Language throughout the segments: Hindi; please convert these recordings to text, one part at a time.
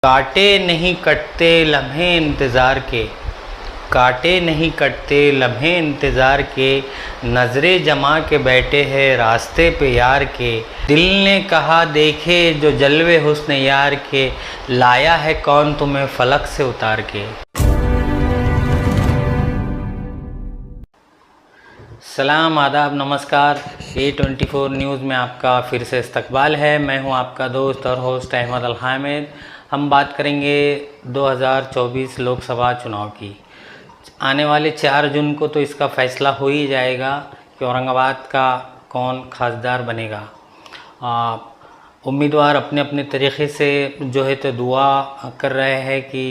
काटे नहीं कटते लम्हे इंतज़ार के, काटे नहीं कटते लम्हे इंतज़ार के, नज़रें जमा के बैठे हैं रास्ते पे यार के। दिल ने कहा देखे जो जलवे हुस्न यार के, लाया है कौन तुम्हें फलक से उतार के। सलाम, आदाब, नमस्कार। A24 न्यूज़ में आपका फिर से इस्तकबाल है। मैं हूं आपका दोस्त और होस्ट अहमद अल हामिद। हम बात करेंगे 2024 लोकसभा चुनाव की। आने वाले 4 जून को तो इसका फ़ैसला हो ही जाएगा कि औरंगाबाद का कौन खासदार बनेगा। उम्मीदवार अपने अपने तरीक़े से जो है तो दुआ कर रहे हैं कि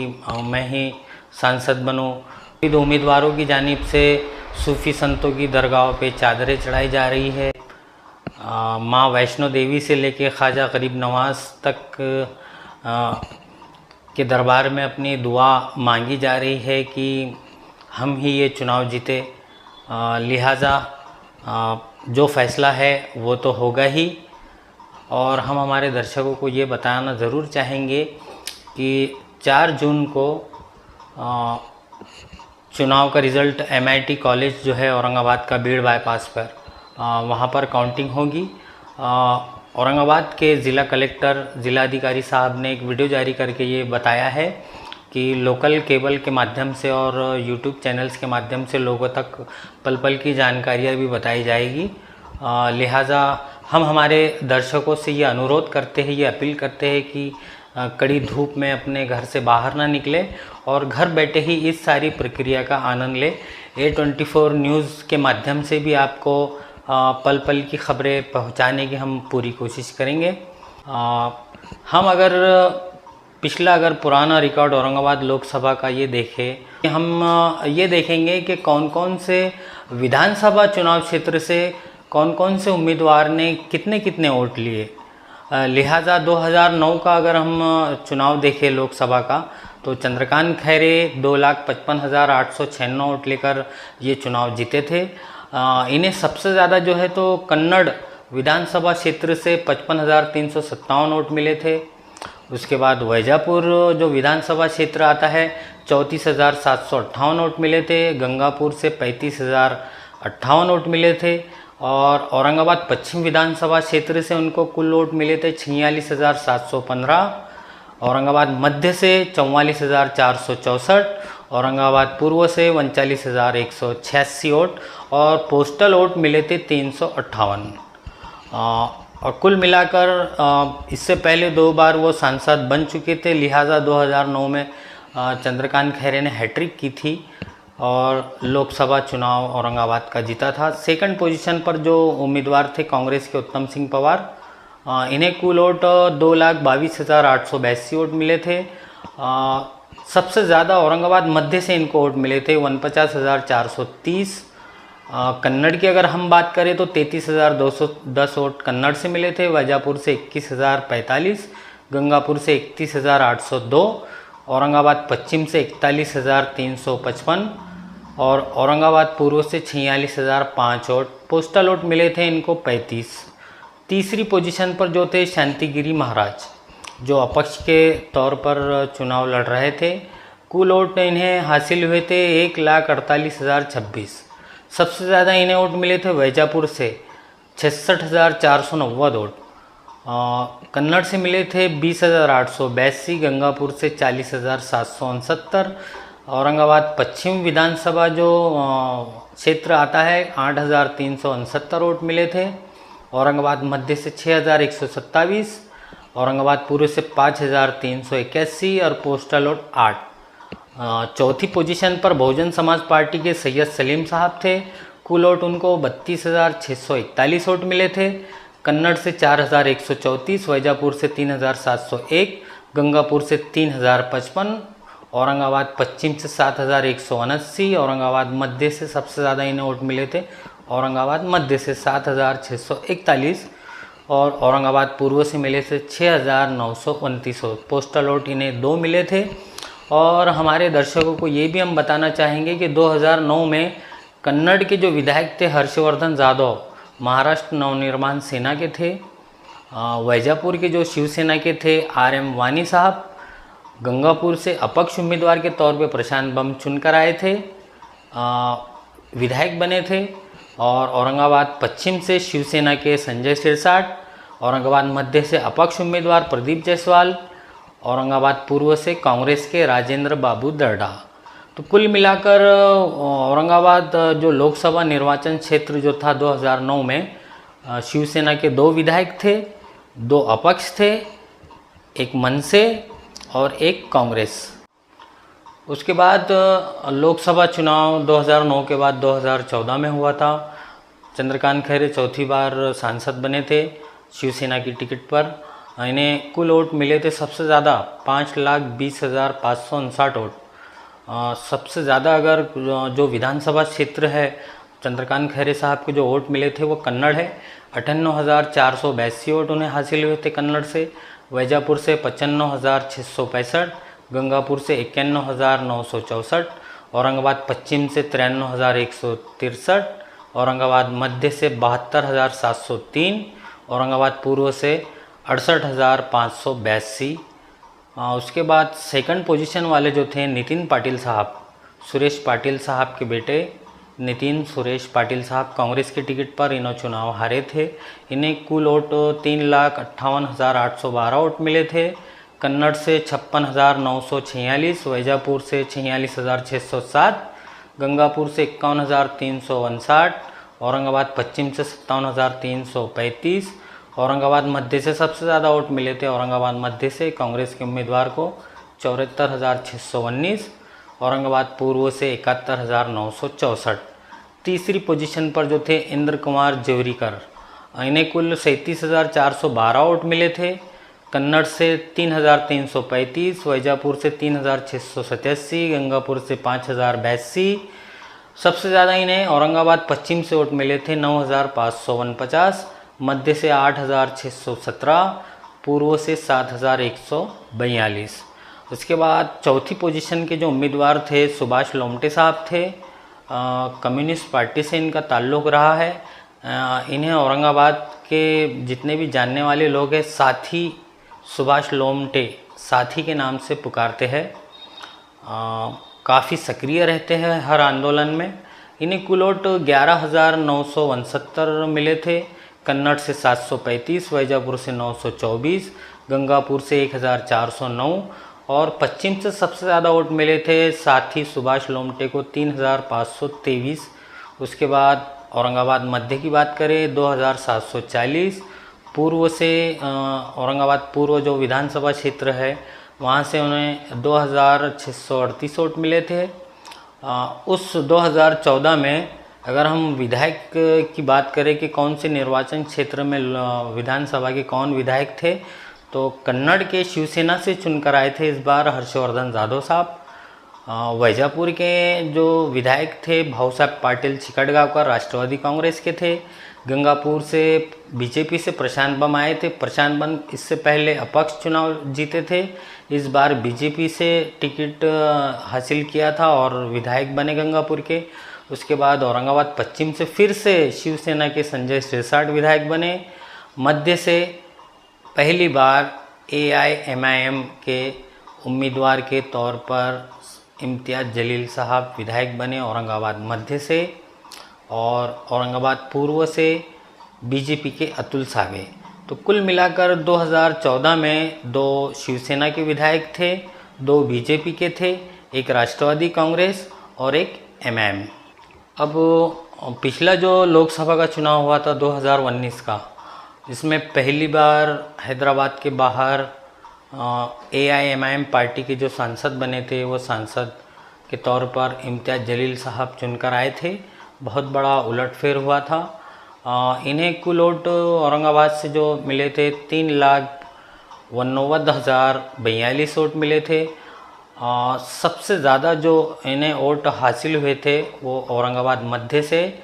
मैं ही सांसद बनूं। उम्मीदवारों की जानिब से सूफ़ी संतों की दरगाहों पे चादरें चढ़ाई जा रही है। माँ वैष्णो देवी से लेके ख्वाजा गरीब नवाज़ तक के दरबार में अपनी दुआ मांगी जा रही है कि हम ही ये चुनाव जीते। लिहाजा जो फ़ैसला है वो तो होगा ही। और हम हमारे दर्शकों को ये बताना ज़रूर चाहेंगे कि 4 जून को चुनाव का रिज़ल्ट MIT कॉलेज जो है औरंगाबाद का बीड़ बाईपास पर वहाँ पर काउंटिंग होगी। औरंगाबाद के ज़िला कलेक्टर ज़िलाधिकारी साहब ने एक वीडियो जारी करके ये बताया है कि लोकल केबल के माध्यम से और YouTube चैनल्स के माध्यम से लोगों तक पल पल की जानकारियाँ भी बताई जाएगी। लिहाजा हम हमारे दर्शकों से ये अनुरोध करते हैं, ये अपील करते हैं कि कड़ी धूप में अपने घर से बाहर ना निकले और घर बैठे ही इस सारी प्रक्रिया का आनंद ले। A24 न्यूज़ के माध्यम से भी आपको पल पल की खबरें पहुंचाने की हम पूरी कोशिश करेंगे। हम अगर पुराना रिकॉर्ड औरंगाबाद लोकसभा का ये देखें, हम ये देखेंगे कि कौन कौन से विधानसभा चुनाव क्षेत्र से कौन कौन से उम्मीदवार ने कितने कितने वोट लिए। लिहाजा 2009 का अगर हम चुनाव देखें लोकसभा का, तो चंद्रकांत खैरे 2,55,896 वोट लेकर ये चुनाव जीते थे। इन्हें सबसे ज़्यादा जो है तो कन्नड़ विधानसभा क्षेत्र से 55,357 वोट मिले थे। उसके बाद वैजापुर जो विधानसभा क्षेत्र आता है 34,758 वोट मिले थे। गंगापुर से 35,058 वोट मिले थे। और औरंगाबाद पश्चिम विधानसभा क्षेत्र से उनको कुल वोट मिले थे 46,715। औरंगाबाद मध्य से 44,464। औरंगाबाद पूर्व से 39,186 वोट और पोस्टल वोट मिले थे 358। और कुल मिलाकर इससे पहले 2 बार वो सांसद बन चुके थे। लिहाजा 2009 में चंद्रकांत खैरे ने हैट्रिक की थी और लोकसभा चुनाव औरंगाबाद का जीता था। सेकंड पोजीशन पर जो उम्मीदवार थे कांग्रेस के उत्तम सिंह पवार, इन्हें कुल वोट 2,22,882 वोट मिले थे। सबसे ज़्यादा औरंगाबाद मध्य से इनको वोट मिले थे 49,430। कन्नड़ की अगर हम बात करें तो 33,210 वोट कन्नड़ से मिले थे। वैजापुर से 21,045, गंगापुर से 31,802, औरंगाबाद पश्चिम से 41,355 और औरंगाबाद पूर्व से 46,005 वोट। पोस्टल वोट मिले थे इनको 35। तीसरी पोजीशन पर जो थे शांतिगिरी महाराज, जो अपक्ष के तौर पर चुनाव लड़ रहे थे। कुल वोट इन्हें हासिल हुए थे 1,48,026। सबसे ज़्यादा इन्हें वोट मिले थे वैजापुर से 66,490 वोट। कन्नड़ से मिले थे 20,882, गंगापुर से 40,769। औरंगाबाद पश्चिम विधानसभा जो क्षेत्र आता है 8,369 वोट मिले थे। औरंगाबाद मध्य से 6,127, औरंगाबाद पूर्व से 5,381 और पोस्टल वोट 8। चौथी पोजीशन पर बहुजन समाज पार्टी के सैयद सलीम साहब थे। कुल वोट उनको 32,641 वोट मिले थे। कन्नड़ से 4,134, वैजापुर से 3,701, गंगापुर से 3,055, औरंगाबाद पश्चिम से 7,179, औरंगाबाद मध्य से सबसे ज़्यादा इन्हें वोट मिले थे औरंगाबाद मध्य से 7,641 और औरंगाबाद पूर्व से मिले थे 6,929 वोट। पोस्टल वोट इन्हें 2 मिले थे। और हमारे दर्शकों को ये भी हम बताना चाहेंगे कि 2009 में कन्नड़ के जो विधायक थे हर्षवर्धन जाधव महाराष्ट्र नवनिर्माण सेना के थे। वैजापुर के जो शिवसेना के थे RM वानी साहब गंगापुर से अपक्ष उम्मीदवार के तौर पे प्रशांत बम चुनकर आए थे, विधायक बने थे। और औरंगाबाद पश्चिम से शिवसेना के संजय सिरसाट, औरंगाबाद मध्य से अपक्ष उम्मीदवार प्रदीप जायसवाल, औरंगाबाद पूर्व से कांग्रेस के राजेंद्र बाबू दर्डा। तो कुल मिलाकर औरंगाबाद जो लोकसभा निर्वाचन क्षेत्र जो था 2009 में शिवसेना के 2 विधायक थे, 2 अपक्ष थे, एक मनसे और एक कांग्रेस। उसके बाद लोकसभा चुनाव 2009 के बाद 2014 में हुआ था। चंद्रकांत खैरे चौथी बार सांसद बने थे शिवसेना की टिकट पर। इन्हें कुल वोट मिले थे सबसे ज़्यादा 5,20,559 वोट। सबसे ज़्यादा अगर जो विधानसभा क्षेत्र है चंद्रकांत खैरे साहब के जो वोट मिले थे वो कन्नड़ है। 58,482 वोट उन्हें हासिल हुए थे कन्नड़ से। वैजापुर से 55,665, गंगापुर से 51,964, औरंगाबाद पश्चिम से 93,163, औरंगाबाद मध्य से 72,703, औरंगाबाद पूर्व से 68,582। उसके बाद सेकंड पोजीशन वाले जो थे नितिन पाटिल साहब, सुरेश पाटिल साहब के बेटे नितिन सुरेश पाटिल साहब कांग्रेस की टिकट पर इन्होंने चुनाव हारे थे। इन्हें कुल वोट 3,58,812 वोट मिले थे। कन्नड़ से 56,946, वैजापुर से 46,607, गंगापुर से 51,359, औरंगाबाद पश्चिम से 57,335, औरंगाबाद मध्य से सबसे ज़्यादा वोट मिले थे औरंगाबाद मध्य से कांग्रेस के उम्मीदवार को 74,619, औरंगाबाद पूर्व से 71,964। तीसरी पोजीशन पर जो थे इंद्र कुमार जेवरीकर, इन्हें कुल 37,412 वोट मिले थे। कन्नड़ से 3,335, वैजापुर से 3,687, गंगापुर से 5,082। सबसे ज़्यादा इन्हें औरंगाबाद पश्चिम से वोट मिले थे 9,549, मध्य से 8,617, पूर्व से 7,142। उसके बाद चौथी पोजीशन के जो उम्मीदवार थे सुभाष लोमटे साहब थे। कम्युनिस्ट पार्टी से इनका ताल्लुक़ रहा है। इन्हें औरंगाबाद के जितने भी जानने वाले लोग हैं साथी सुभाष लोमटे साथी के नाम से पुकारते हैं। काफ़ी सक्रिय रहते हैं हर आंदोलन में। इन्हें कुल वोट 11,969 मिले थे। कन्नड़ से 735, वैजापुर से 924, गंगापुर से 1,409 और पश्चिम से सबसे ज़्यादा वोट मिले थे साथी सुभाष लोमटे को 3,523। उसके बाद औरंगाबाद मध्य की बात करें 2,740, पूर्व से औरंगाबाद पूर्व जो विधानसभा क्षेत्र है वहाँ से उन्हें 2,638 वोट मिले थे। उस 2014 में अगर हम विधायक की बात करें कि कौन से निर्वाचन क्षेत्र में विधानसभा के कौन विधायक थे, तो कन्नड़ के शिवसेना से चुनकर आए थे इस बार हर्षवर्धन जाधव साहब। वैजापुर के जो विधायक थे भाऊ साहब पाटिल चिकटगांवकर राष्ट्रवादी कांग्रेस के थे। गंगापुर से बीजेपी से प्रशांत बम आए थे। प्रशांत बम इससे पहले अपक्ष चुनाव जीते थे, इस बार बीजेपी से टिकट हासिल किया था और विधायक बने गंगापुर के। उसके बाद औरंगाबाद पश्चिम से फिर से शिवसेना के संजय सिरसाट विधायक बने। मध्य से पहली बार AIMIM के उम्मीदवार के तौर पर इम्तियाज़ जलील साहब विधायक बने औरंगाबाद मध्य से। और औरंगाबाद पूर्व से बीजेपी के अतुल सावे। तो कुल मिलाकर 2014 में 2 शिवसेना के विधायक थे, 2 बीजेपी के थे, एक राष्ट्रवादी कांग्रेस और एक MIM। अब पिछला जो लोकसभा का चुनाव हुआ था 2019 का, जिसमें पहली बार हैदराबाद के बाहर AIMIM पार्टी के जो सांसद बने थे वो सांसद के तौर पर इम्तियाज़ जलील साहब चुनकर आए थे। बहुत बड़ा उलटफेर हुआ था। इन्हें कुल वोट औरंगाबाद से जो मिले थे 3,89,042 वोट मिले थे। सबसे ज़्यादा जो इन्हें वोट हासिल हुए थे वो औरंगाबाद मध्य से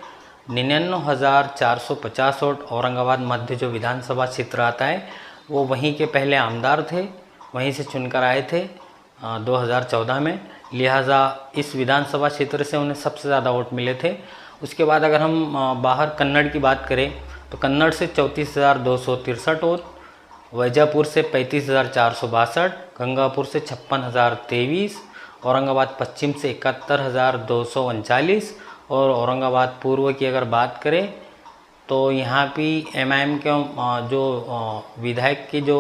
99,450 वोट। औरंगाबाद मध्य जो विधानसभा क्षेत्र आता है वो वहीं के पहले आमदार थे, वहीं से चुनकर आए थे 2014 में, लिहाजा इस विधानसभा क्षेत्र से उन्हें सबसे ज़्यादा वोट मिले थे। उसके बाद अगर हम बाहर कन्नड़ की बात करें तो कन्नड़ से 34,263 वोट, वैजापुर से 35,462, गंगापुर से 56,023, औरंगाबाद पश्चिम से 71,239 और औरंगाबाद पूर्व की अगर बात करें तो यहाँ भी एमआईएम के जो विधायक के जो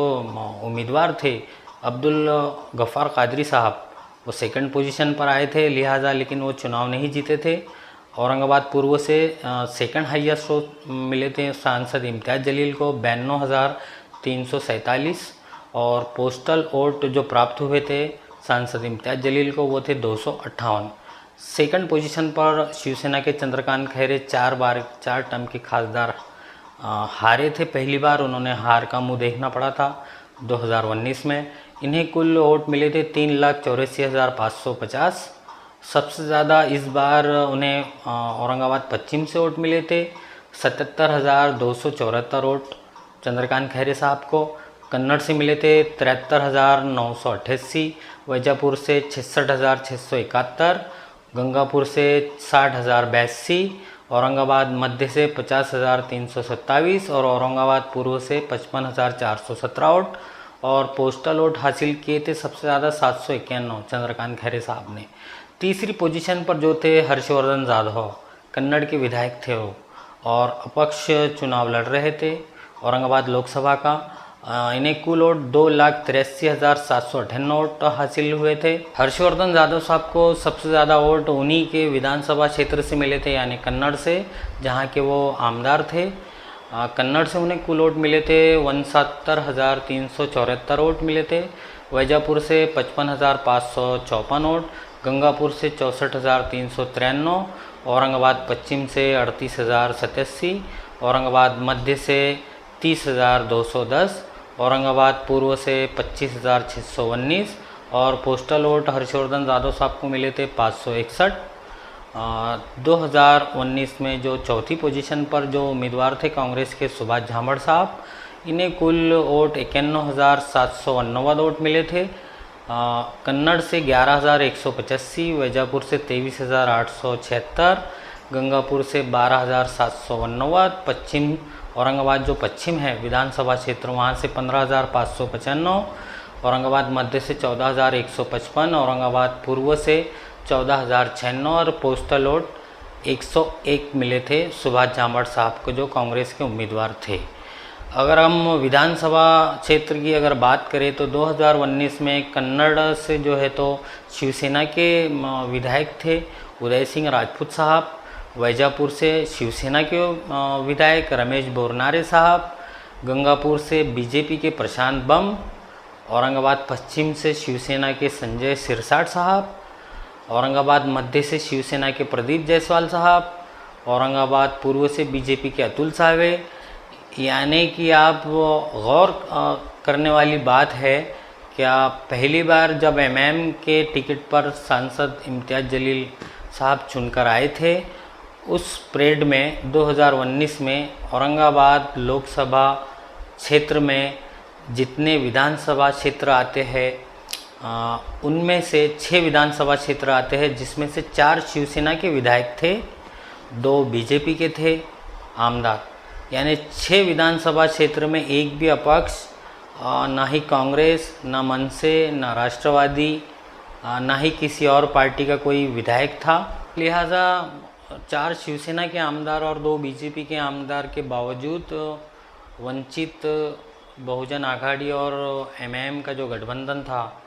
उम्मीदवार थे अब्दुल गफ़ार कादरी साहब, वो सेकंड पोजीशन पर आए थे लिहाजा, लेकिन वो चुनाव नहीं जीते थे। औरंगाबाद पूर्व से सेकंड हाईएस्ट वोट मिले थे सांसद इम्तियाज़ जलील को 52,347 और पोस्टल वोट जो प्राप्त हुए थे सांसद इम्तियाज़ जलील को वो थे 258। सेकंड पोजीशन पर शिवसेना के चंद्रकांत खैरे 4 टर्म के खासदार हारे थे। पहली बार उन्होंने हार का मुंह देखना पड़ा था 2019 में। इन्हें कुल वोट मिले थे 3,84,550। सबसे ज़्यादा इस बार उन्हें औरंगाबाद पश्चिम से वोट मिले थे 77,274 वोट चंद्रकांत खैरे साहब को। कन्नड़ से मिले थे 73,988, वैजापुर से 66,671, गंगापुर से 60,082, औरंगाबाद मध्य से 50,327 और औरंगाबाद पूर्व से 55,417 वोट और पोस्टल वोट हासिल किए थे सबसे ज़्यादा 791 चंद्रकांत खैरे साहब ने। तीसरी पोजीशन पर जो थे हर्षवर्धन जाधव, कन्नड़ के विधायक थे वो और अपक्ष चुनाव लड़ रहे थे औरंगाबाद लोकसभा का। इन्हें कुल वोट 2,83,758 वोट हासिल हुए थे। हर्षवर्धन जाधव साहब को सबसे ज़्यादा वोट उन्हीं के विधानसभा क्षेत्र से मिले थे, यानी कन्नड़ से, जहां के वो आमदार थे। कन्नड़ से उन्हें कुल वोट मिले थे 69,374 वोट मिले थे, वैजापुर से 55,554 वोट, गंगापुर से 64,393, औरंगाबाद पश्चिम से 38,087, औरंगाबाद मध्य से 30,210, औरंगाबाद पूर्व से 25,619 और पोस्टल वोट हर्षवर्धन जाधव साहब को मिले थे 561। 2019 में जो चौथी पोजीशन पर जो उम्मीदवार थे कांग्रेस के सुभाष झामड़ साहब, इन्हें कुल वोट 51,789 वोट मिले थे। कन्नड़ से 11,185, वैजापुर से 23,876, गंगापुर से 12,789, पश्चिम औरंगाबाद जो पश्चिम है विधानसभा क्षेत्र वहाँ से 15,595, औरंगाबाद मध्य से 14,155, औरंगाबाद पूर्व से 14,096 और पोस्टल वोट 101 मिले थे सुभाष झामड़ साहब को जो कांग्रेस के उम्मीदवार थे। अगर हम विधानसभा क्षेत्र की अगर बात करें तो 2019 में कन्नड़ से जो है तो शिवसेना के विधायक थे उदय सिंह राजपूत साहब, वैजापुर से शिवसेना के विधायक रमेश बोरनारे साहब, गंगापुर से बीजेपी के प्रशांत बम, औरंगाबाद पश्चिम से शिवसेना के संजय सिरसाट साहब, औरंगाबाद मध्य से शिवसेना के प्रदीप जायसवाल साहब, औरंगाबाद पूर्व से बीजेपी के अतुल सावे। यानी कि आप गौर करने वाली बात है क्या पहली बार जब एमएम के टिकट पर सांसद इम्तियाज़ जलील साहब चुनकर आए थे, उस परेड में 2019 में औरंगाबाद लोकसभा क्षेत्र में जितने विधानसभा क्षेत्र आते हैं उनमें से 6 विधानसभा क्षेत्र आते हैं, जिसमें से 4 शिवसेना के विधायक थे, 2 बीजेपी के थे आमदार। यानी 6 विधानसभा क्षेत्र में एक भी अपक्ष, ना ही कांग्रेस, ना मनसे, ना राष्ट्रवादी, ना ही किसी और पार्टी का कोई विधायक था। लिहाजा 4 शिवसेना के आमदार और 2 बीजेपी के आमदार के बावजूद वंचित बहुजन आघाड़ी और एमआईएम का जो गठबंधन था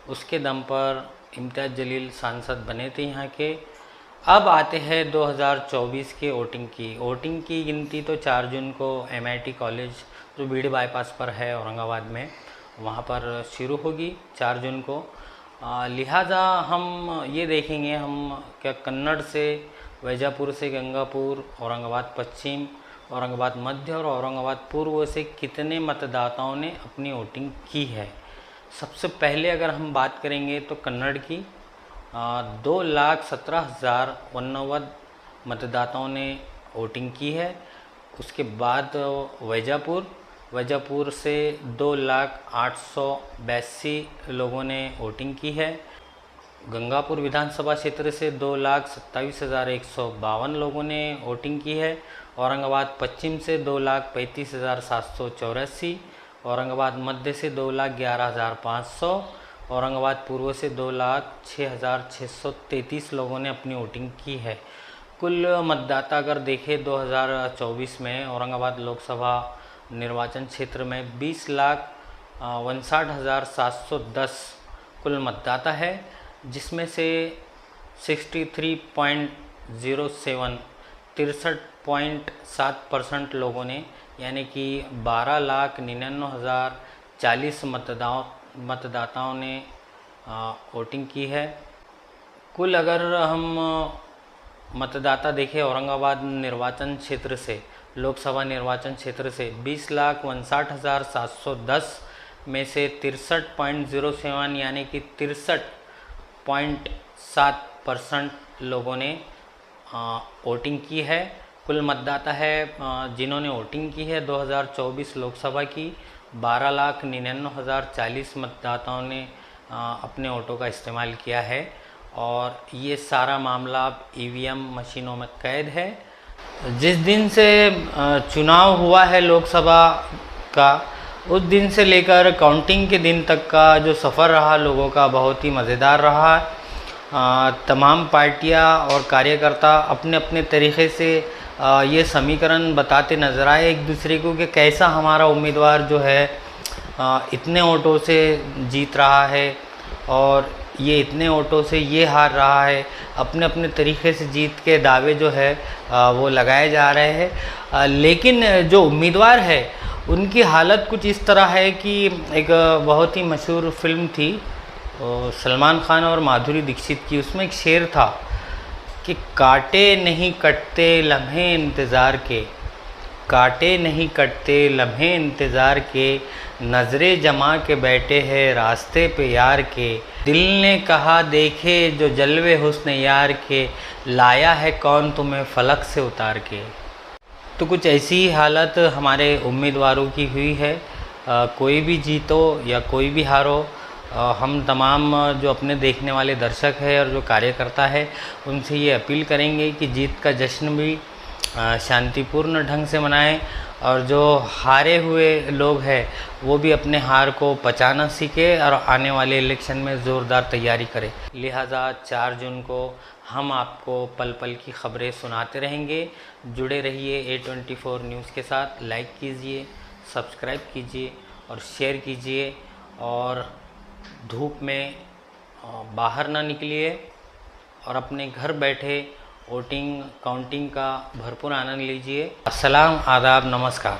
उसके दम पर इम्तियाज़ जलील सांसद बने थे यहाँ के। अब आते हैं 2024 के वोटिंग की गिनती तो 4 जून को एमआईटी कॉलेज जो बीडी बाईपास पर है औरंगाबाद में, वहाँ पर शुरू होगी 4 जून को। लिहाजा हम ये देखेंगे हम क्या कन्नड़ से, वैजापुर से गंगापुर, औरंगाबाद पश्चिम, औरंगाबाद मध्य और औरंगाबाद पूर्व से कितने मतदाताओं ने अपनी वोटिंग की है। सबसे पहले अगर हम बात करेंगे तो कन्नड़ की 2,17,089 मतदाताओं ने वोटिंग की है। उसके बाद वैजापुर से 2,08,82 लोगों ने वोटिंग की है। गंगापुर विधानसभा क्षेत्र से 2,27,152 लोगों ने वोटिंग की है। औरंगाबाद पश्चिम से 2,35,784, औरंगाबाद मध्य से 2,11,500, औरंगाबाद पूर्व से 2,06,633 लोगों ने अपनी वोटिंग की है। कुल मतदाता अगर देखें 2024 में औरंगाबाद लोकसभा निर्वाचन क्षेत्र में 20,59,710 कुल मतदाता है, जिसमें से 63.07 लोगों ने यानी कि 12,99,040 मतदाताओं ने वोटिंग की है। कुल अगर हम मतदाता देखें औरंगाबाद निर्वाचन क्षेत्र से, लोकसभा निर्वाचन क्षेत्र से 20,59,710 में से 63.07 यानी कि 63.7% लोगों ने वोटिंग की है। कुल मतदाता है जिन्होंने वोटिंग की है 2024 लोकसभा की 12,99,040 मतदाताओं ने अपने वोटों का इस्तेमाल किया है, और ये सारा मामला अब ईवीएम मशीनों में कैद है। जिस दिन से चुनाव हुआ है लोकसभा का, उस दिन से लेकर काउंटिंग के दिन तक का जो सफ़र रहा लोगों का बहुत ही मज़ेदार रहा। तमाम पार्टियां और कार्यकर्ता अपने अपने तरीक़े से ये समीकरण बताते नज़र आए एक दूसरे को कि कैसा हमारा उम्मीदवार जो है इतने वोटों से जीत रहा है और ये इतने वोटों से ये हार रहा है। अपने अपने तरीक़े से जीत के दावे जो है वो लगाए जा रहे हैं, लेकिन जो उम्मीदवार है उनकी हालत कुछ इस तरह है कि एक बहुत ही मशहूर फिल्म थी सलमान खान और माधुरी दीक्षित की, उसमें एक शेर था कि काटे नहीं कटते लम्हे इंतज़ार के, काटे नहीं कटते लम्हे इंतज़ार के, नज़रें जमा के बैठे हैं रास्ते पे यार के, दिल ने कहा देखे जो जलवे हुस्न यार के, लाया है कौन तुम्हें फलक से उतार के। तो कुछ ऐसी ही हालत हमारे उम्मीदवारों की हुई है। कोई भी जीतो या कोई भी हारो, हम तमाम जो अपने देखने वाले दर्शक है और जो कार्यकर्ता है उनसे ये अपील करेंगे कि जीत का जश्न भी शांतिपूर्ण ढंग से मनाएं, और जो हारे हुए लोग हैं वो भी अपने हार को पचाना सीखे और आने वाले इलेक्शन में ज़ोरदार तैयारी करें। लिहाजा 4 जून को हम आपको पल पल की खबरें सुनाते रहेंगे। जुड़े रहिए A24 न्यूज़ के साथ। लाइक कीजिए, सब्सक्राइब कीजिए और शेयर कीजिए, और धूप में बाहर ना निकलिए और अपने घर बैठे वोटिंग काउंटिंग का भरपूर आनंद लीजिए। अस्सलाम, आदाब, नमस्कार।